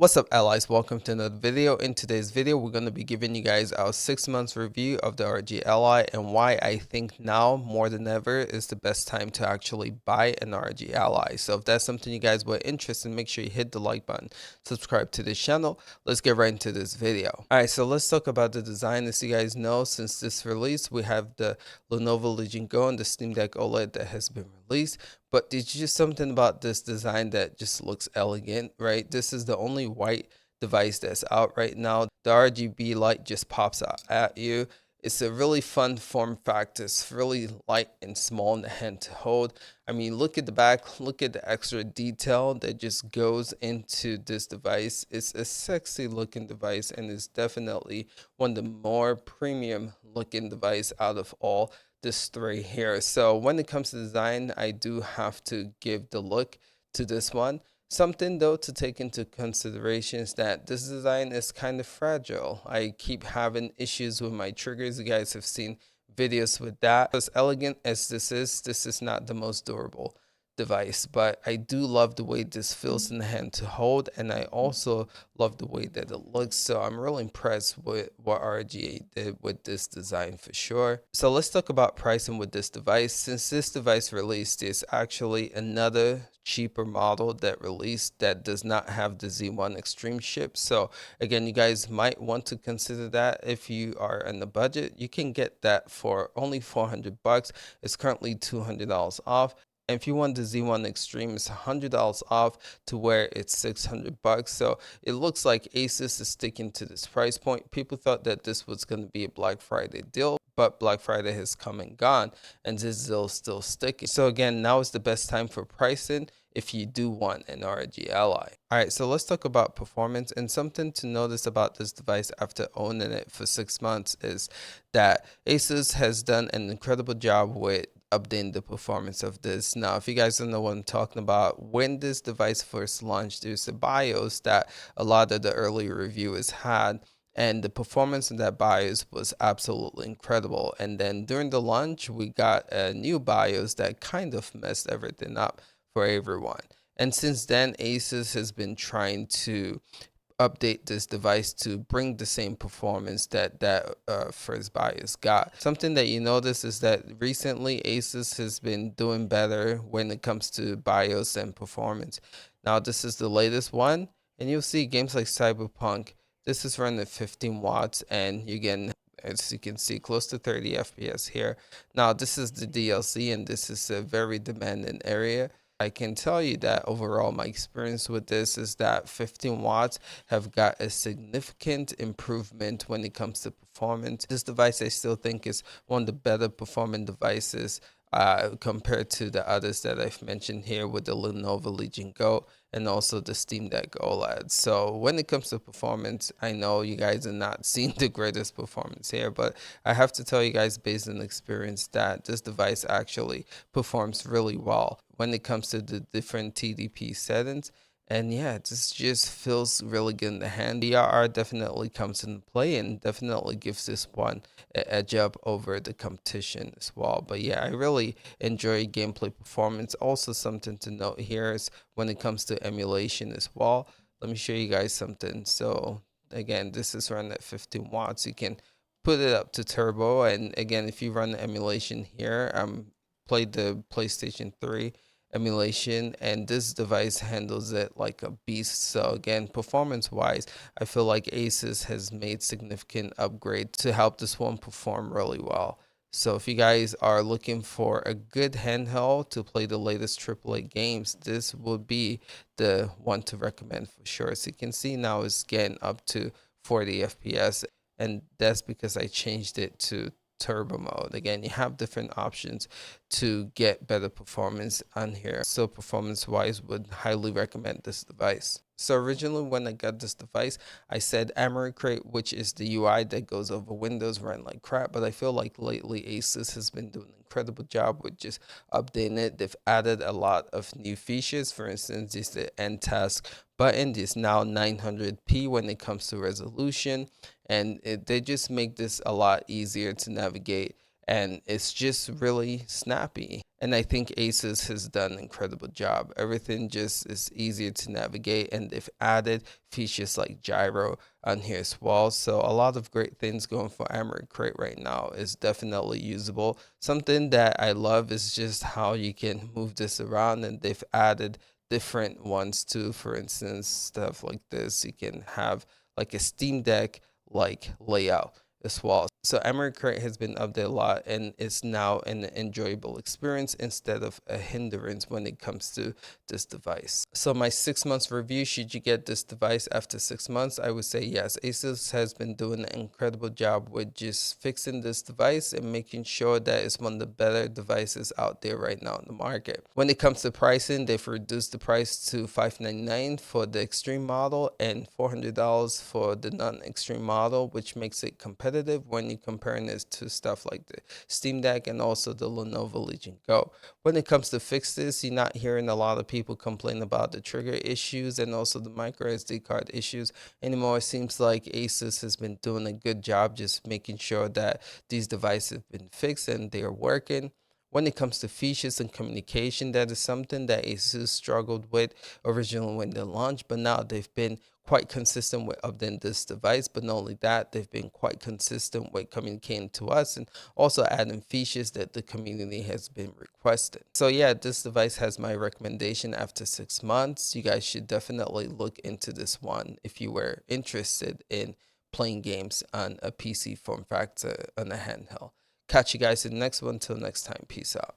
What's up, allies? Welcome to another video. In today's video, we're going to be giving you guys our 6 months review of the ROG Ally and why I think now more than ever is the best time to actually buy an ROG Ally. So if that's something you guys were interested in, make sure you hit the like button, subscribe to this channel. Let's get right into this video. Alright, so let's talk about the design. As you guys know, since this release, we have the Lenovo Legion Go and the Steam Deck OLED that has been released. But there's just something about this design that just looks elegant, right? This is the only white device that's out right now. The RGB light just pops out at you. It's a really fun form factor. It's really light and small in the hand to hold. I mean, look at the back, look at the extra detail that just goes into this device. It's a sexy looking device and it's definitely one of the more premium looking device out of all this three here. So when it comes to design, I do have to give the look to this one. Something though to take into consideration is that this design is kind of fragile. I keep having issues with my triggers. You guys have seen videos with that. As elegant as this is not the most durable device, but I do love the way this feels in the hand to hold, and I also love the way that it looks. So I'm really impressed with what RGA did with this design for sure. So let's talk about pricing with this device. Since this device released, there's actually another cheaper model that released that does not have the Z1 Extreme chip. So again, you guys might want to consider that if you are in the budget. You can get that for only 400 bucks. It's currently $200 off. And if you want the Z1 Extreme, it's $100 off to where it's 600 bucks. So it looks like Asus is sticking to this price point. People thought that this was going to be a Black Friday deal, but Black Friday has come and gone, and this deal is still sticking. So again, now is the best time for pricing if you do want an ROG Ally. Alright, so let's talk about performance, and something to notice about this device after owning it for 6 months is that Asus has done an incredible job with updating the performance of this. Now, if you guys don't know what I'm talking about, when this device first launched, there's a BIOS that a lot of the early reviewers had, and the performance of that BIOS was absolutely incredible. And then during the launch, we got a new BIOS that kind of messed everything up for everyone. And since then, Asus has been trying to update this device to bring the same performance that first BIOS got. Something that you notice is that recently Asus has been doing better when it comes to BIOS and performance. Now this is the latest one, and you'll see games like Cyberpunk. This is running at 15 watts, and you get, as you can see, close to 30 FPS here. Now this is the DLC, and this is a very demanding area. I can tell you that overall my experience with this is that 15 watts have got a significant improvement when it comes to performance. This device I still think is one of the better performing devices compared to the others that I've mentioned here with the Lenovo Legion Go and also the Steam Deck OLED. So when it comes to performance, I know you guys are not seeing the greatest performance here, but I have to tell you guys based on experience that this device actually performs really well when it comes to the different TDP settings. And yeah, this just feels really good in the hand. DRR definitely comes into play and definitely gives this one an edge up over the competition as well. But yeah, I really enjoy gameplay performance. Also, something to note here is when it comes to emulation as well. Let me show you guys something. So again, this is running at 15 watts. You can put it up to turbo. And again, if you run the emulation here, played the PlayStation 3 emulation, and this device handles it like a beast. So again, performance wise, I feel like Asus has made significant upgrade to help this one perform really well. So if you guys are looking for a good handheld to play the latest AAA games, this would be the one to recommend for sure. So you can see now it's getting up to 40 FPS, and that's because I changed it to turbo mode. Again, you have different options to get better performance on here. So performance wise, would highly recommend this device. So originally when I got this device, I said Armoury Crate, which is the UI that goes over Windows, ran like crap. But I feel like lately Asus has been doing an incredible job with just updating it. They've added a lot of new features. For instance, this the end task button is now 900p when it comes to resolution, and they just make this a lot easier to navigate and it's just really snappy. And I think Asus has done an incredible job. Everything just is easier to navigate, and they've added features like gyro on here as well. So a lot of great things going for Emerald Crate right now is definitely usable. Something that I love is just how you can move this around, and they've added different ones too. For instance, stuff like this, you can have like a Steam Deck like layout as well. So Emerald Crate has been updated a lot, and it's now an enjoyable experience instead of a hindrance when it comes to this device. So my 6 months review, should you get this device after 6 months? I would say yes. Asus has been doing an incredible job with just fixing this device and making sure that it's one of the better devices out there right now in the market. When it comes to pricing, they've reduced the price to $599 for the extreme model and $400 for the non-extreme model, which makes it competitive when you're comparing this to stuff like the Steam Deck and also the Lenovo Legion Go. When it comes to fixes, you're not hearing a lot of people complain about the trigger issues and also the micro SD card issues anymore. It seems like Asus has been doing a good job just making sure that these devices have been fixed and they are working. When it comes to features and communication, that is something that Asus struggled with originally when they launched, but now they've been quite consistent with updating this device. But not only that, they've been quite consistent with communicating to us and also adding features that the community has been requested. So yeah, this device has my recommendation after 6 months. You guys should definitely look into this one if you were interested in playing games on a PC form factor on a handheld. Catch you guys in the next one. Till next time, peace out.